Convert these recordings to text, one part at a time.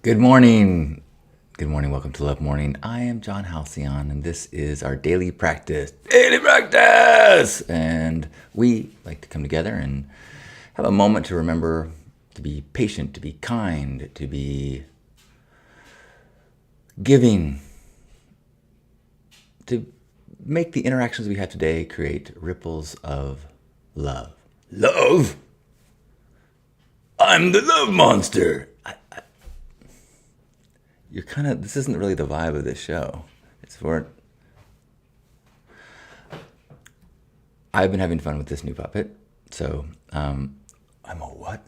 Good morning. Good morning. Welcome to Love Morning. I am John Halcyon, and this is our daily practice. Daily practice! And we like to come together and have a moment to remember to be patient, to be kind, to be giving, to make the interactions we have today create ripples of love. Love? I'm the love monster. You're kind of, this isn't really the vibe of this show. It's for, I've been having fun with this new puppet. So, I'm a what?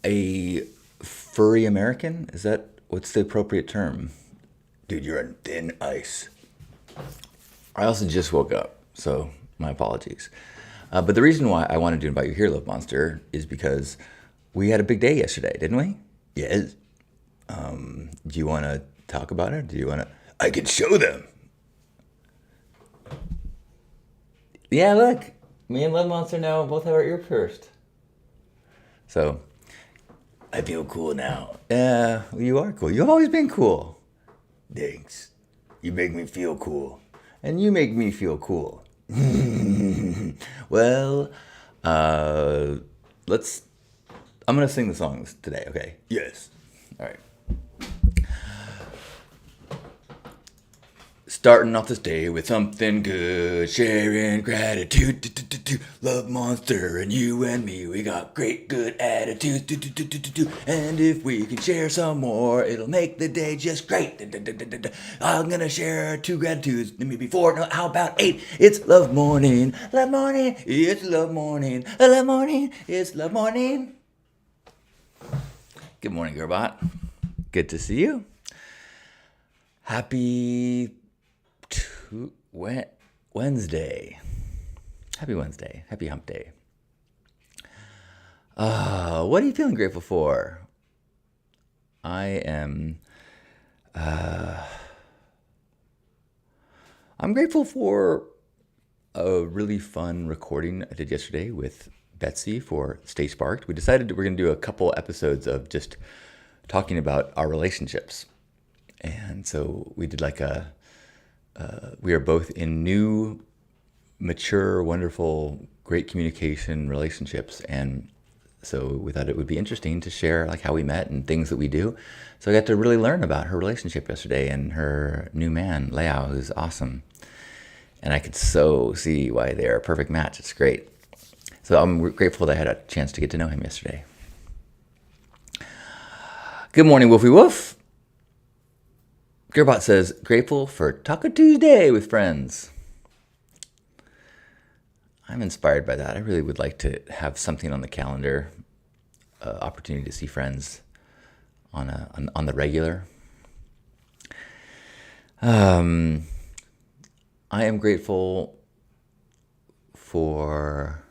A furry American? Is that, what's the appropriate term? Dude, you're on thin ice. I also just woke up, so my apologies. But the reason why I wanted to invite you here, Love Monster, is because we had a big day yesterday, didn't we? Yes. Do you want to talk about it? Do you want to? I can show them. Yeah, look. Me and Love Monster now both have our ear pierced. So, I feel cool now. Yeah, you are cool. You've always been cool. Thanks. You make me feel cool. And you make me feel cool. Well, uh, let's. I'm gonna sing the songs today, okay? Yes. All right. Starting off this day with something good, sharing gratitude. Love Monster and you and me, we got great good attitude. And if we can share some more, it'll make the day just great. I'm gonna share 2 gratitudes, maybe 4. No, how about 8? It's love morning, love morning. It's love morning, love morning. It's love morning. Good morning, Gerbot. Good to see you. Happy Wednesday. Happy Wednesday. Happy hump day. What are you feeling grateful for? I am. I'm grateful for a really fun recording I did yesterday with Betsy for Stay Sparked. We decided we're going to do a couple episodes of just talking about our relationships. And so we did like we are both in new, mature, wonderful, great communication relationships. And so we thought it would be interesting to share like how we met and things that we do. So I got to really learn about her relationship yesterday and her new man, Leo, who's awesome. And I could so see why they're a perfect match. It's great. So I'm grateful that I had a chance to get to know him yesterday. Good morning, Woofy Woof. Gerbot says, grateful for Taco Tuesday with friends. I'm inspired by that. I really would like to have something on the calendar, opportunity to see friends on the regular. I am grateful for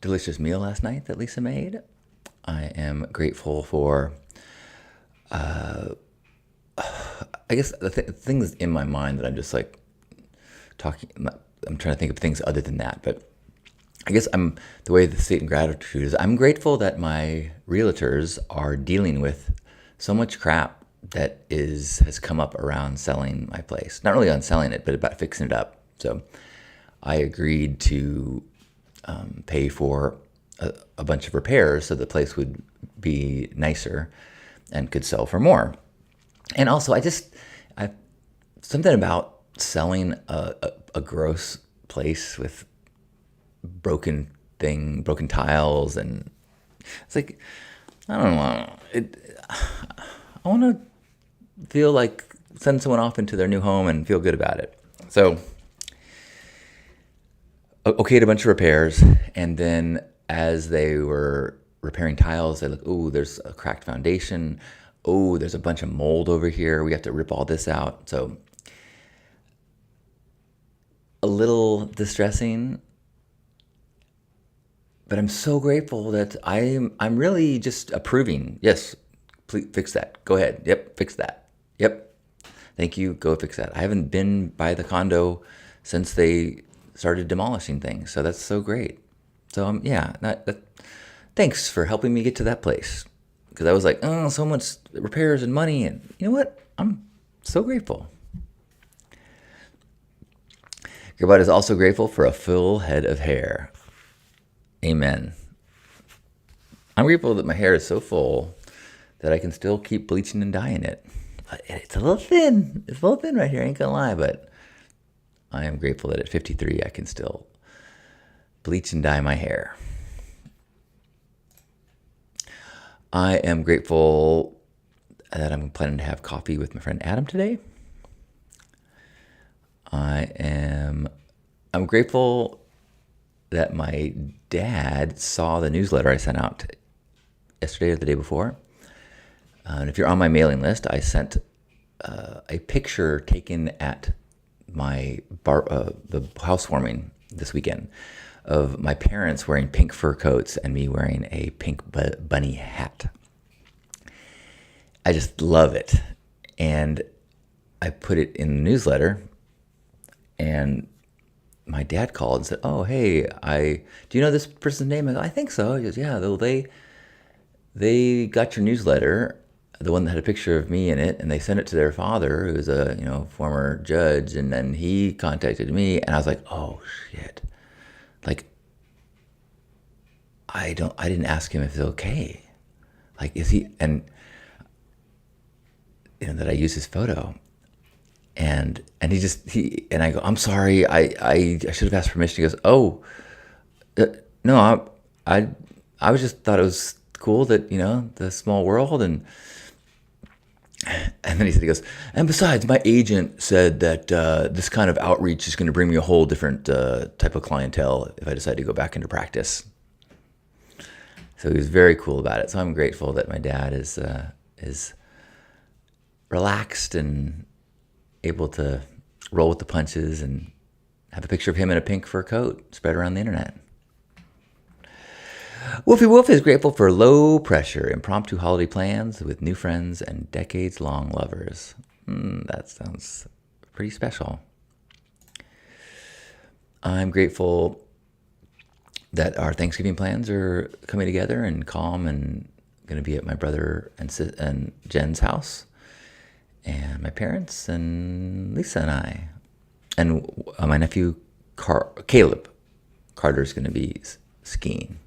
delicious meal last night that Lisa made. I am grateful for I guess the thing that's in my mind that I'm just like talking, I'm trying to think of things other than that, but I guess the way the state in gratitude is, I'm grateful that my realtors are dealing with so much crap that has come up around selling my place. Not really on selling it, but about fixing it up. So I agreed to pay for a bunch of repairs so the place would be nicer and could sell for more. And also, something about selling a gross place with broken tiles, and it's like, I don't know. I want to feel like send someone off into their new home and feel good about it. So, okayed a bunch of repairs, and then as they were repairing tiles, they look, oh, there's a cracked foundation. Oh, there's a bunch of mold over here. We have to rip all this out. So a little distressing, but I'm so grateful that I'm really just approving. Yes, please fix that. Go ahead. Yep, fix that. Yep. Thank you. Go fix that. I haven't been by the condo since they started demolishing things. So that's so great. So yeah, thanks for helping me get to that place. Because I was like, oh, so much repairs and money. And you know what? I'm so grateful. Gerbot is also grateful for a full head of hair. Amen. I'm grateful that my hair is so full that I can still keep bleaching and dyeing it. It's a little thin. It's a little thin right here, I ain't gonna lie, but I am grateful that at 53 I can still bleach and dye my hair. I am grateful that I'm planning to have coffee with my friend Adam today. I'm grateful that my dad saw the newsletter I sent out yesterday or the day before. And if you're on my mailing list, I sent a picture taken at my the housewarming this weekend of my parents wearing pink fur coats and me wearing a pink bunny hat. I just love it. And I put it in the newsletter, and my dad called and said, oh, hey, do you know this person's name? I go, I think so. He goes, yeah, they got your newsletter, the one that had a picture of me in it, and they sent it to their father, who's a former judge, and then he contacted me, and I was like, oh shit. Like, I didn't ask him if it's okay. Like, is he, and that I use his photo. And I go, I'm sorry, I should have asked permission. He goes, oh, no, I was just thought it was cool that, the small world. And then he goes, and besides, my agent said that this kind of outreach is going to bring me a whole different type of clientele if I decide to go back into practice. So he was very cool about it. So I'm grateful that my dad is relaxed and able to roll with the punches and have a picture of him in a pink fur coat spread around the internet. Wolfie Wolf is grateful for low pressure, impromptu holiday plans with new friends and decades-long lovers. That sounds pretty special. I'm grateful that our Thanksgiving plans are coming together and calm, and going to be at my brother and Jen's house, and my parents and Lisa and I, and my nephew Caleb Carter's going to be skiing.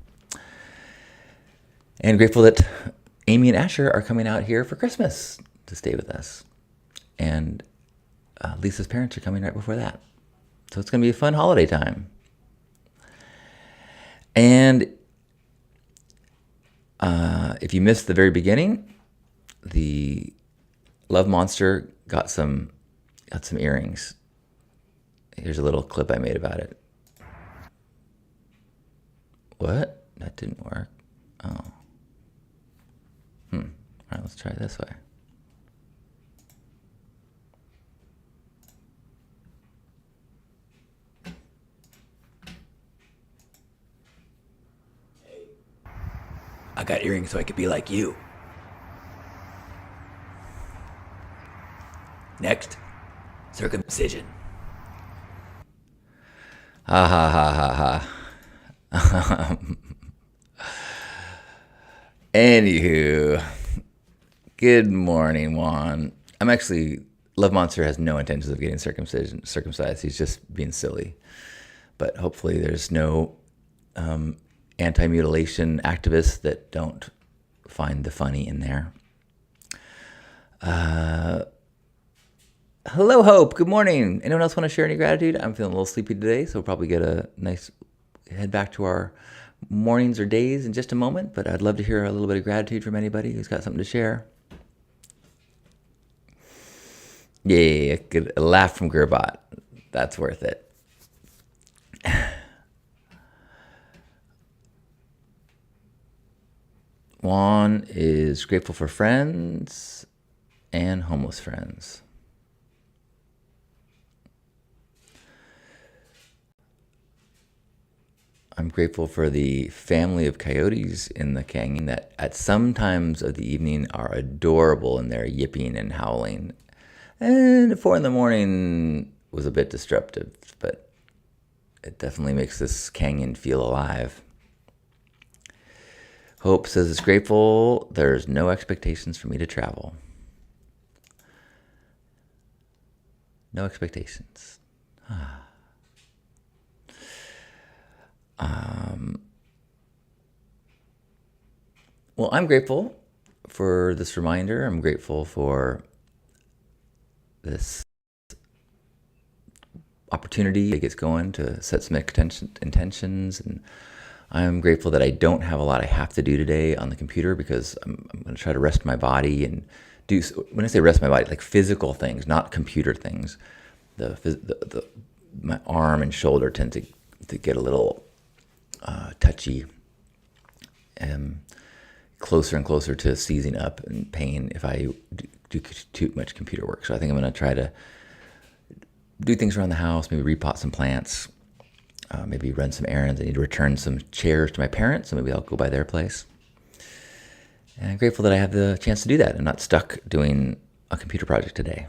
And grateful that Amy and Asher are coming out here for Christmas to stay with us. And Lisa's parents are coming right before that. So it's going to be a fun holiday time. And if you missed the very beginning, the Love Monster got some earrings. Here's a little clip I made about it. What? That didn't work. Oh. All right, let's try it this way. I got earrings so I could be like you. Next, circumcision. Ha ha ha ha ha. Anywho, good morning, Juan. Love Monster has no intentions of getting circumcised. He's just being silly. But hopefully there's no anti-mutilation activists that don't find the funny in there. Hello, Hope. Good morning. Anyone else want to share any gratitude? I'm feeling a little sleepy today, so we'll probably get a nice head back to our mornings or days in just a moment, but I'd love to hear a little bit of gratitude from anybody who's got something to share. Yeah, a laugh from Gerbot. That's worth it. Juan is grateful for friends and homeless friends. I'm grateful for the family of coyotes in the canyon that at some times of the evening are adorable in their yipping and howling. And at 4 a.m. was a bit disruptive, but it definitely makes this canyon feel alive. Hope says it's grateful there's no expectations for me to travel. No expectations. Well, I'm grateful for this reminder. I'm grateful for this opportunity that gets going to set some intentions. And I'm grateful that I don't have a lot I have to do today on the computer because I'm going to try to rest my body and do, when I say rest my body, like physical things, not computer things. My arm and shoulder tend to get a little touchy and closer and closer to seizing up and pain if I do too much computer work. So I think I'm going to try to do things around the house, maybe repot some plants, maybe run some errands. I need to return some chairs to my parents, so maybe I'll go by their place. And I'm grateful that I have the chance to do that. I'm not stuck doing a computer project today.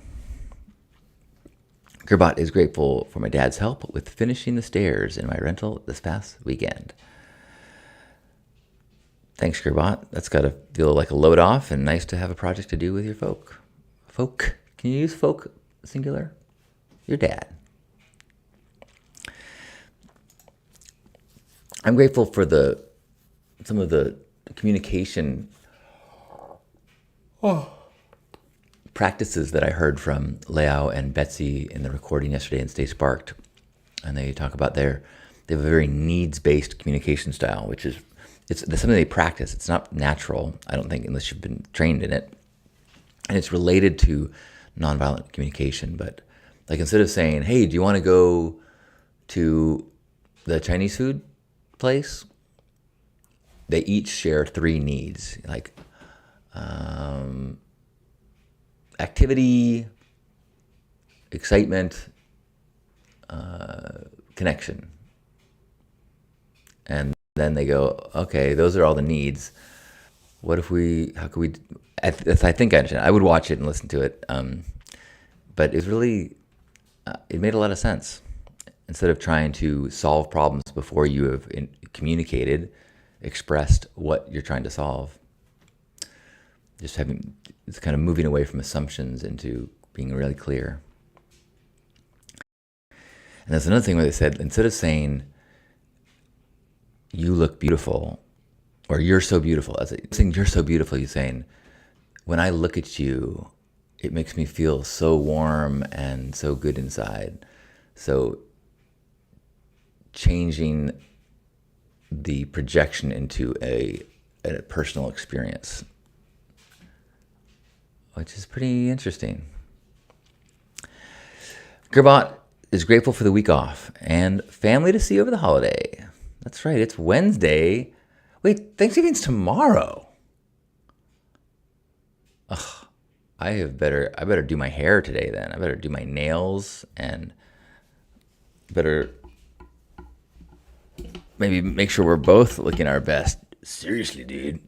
Gerbot is grateful for my dad's help with finishing the stairs in my rental this past weekend. Thanks, Gerbot. That's got to feel like a load off and nice to have a project to do with your folk. Folk. Can you use folk singular? Your dad. I'm grateful for some of the communication practices that I heard from Leao and Betsy in the recording yesterday in Stay Sparked. And they talk about they have a very needs-based communication style, which is it's something they practice. It's not natural, I don't think, unless you've been trained in it. And it's related to nonviolent communication. But like instead of saying, hey, do you want to go to the Chinese food place? They each share 3 needs, like activity, excitement, connection. And then they go, okay, those are all the needs. How could we, I think I understand. I would watch it and listen to it. But it made a lot of sense. Instead of trying to solve problems before you have communicated, expressed what you're trying to solve, it's kind of moving away from assumptions into being really clear. And there's another thing where they said, instead of saying, you look beautiful, or you're so beautiful, saying you're so beautiful, you're saying, when I look at you, it makes me feel so warm and so good inside. So changing the projection into a personal experience, which is pretty interesting. Gerbot is grateful for the week off and family to see over the holiday. That's right, it's Wednesday. Wait, Thanksgiving's tomorrow. Ugh, I better do my hair today then. I better do my nails and better maybe make sure we're both looking our best. Seriously, dude.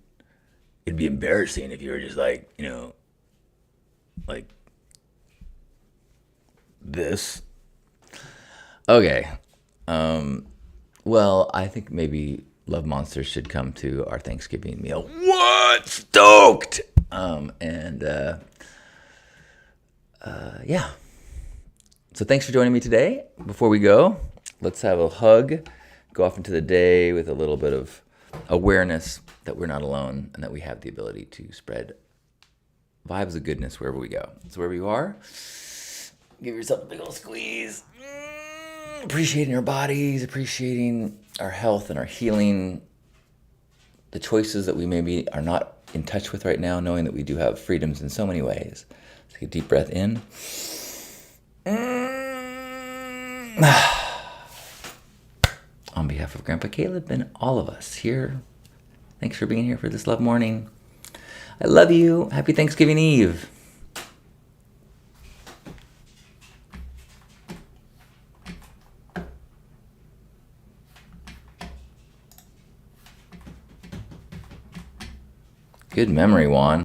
It'd be embarrassing if you were just like, like this. Okay. Well, I think maybe Love Monsters should come to our Thanksgiving meal. What? Stoked! Yeah. So thanks for joining me today. Before we go, let's have a hug. Go off into the day with a little bit of awareness that we're not alone and that we have the ability to spread vibes of goodness wherever we go. So wherever you are, give yourself a big old squeeze. Appreciating our bodies, appreciating our health and our healing, the choices that we maybe are not in touch with right now, knowing that we do have freedoms in so many ways. Take a deep breath in. On behalf of Grandpa Caleb and all of us here, thanks for being here for this Love Morning. I love you. Happy Thanksgiving Eve. Good memory, Juan.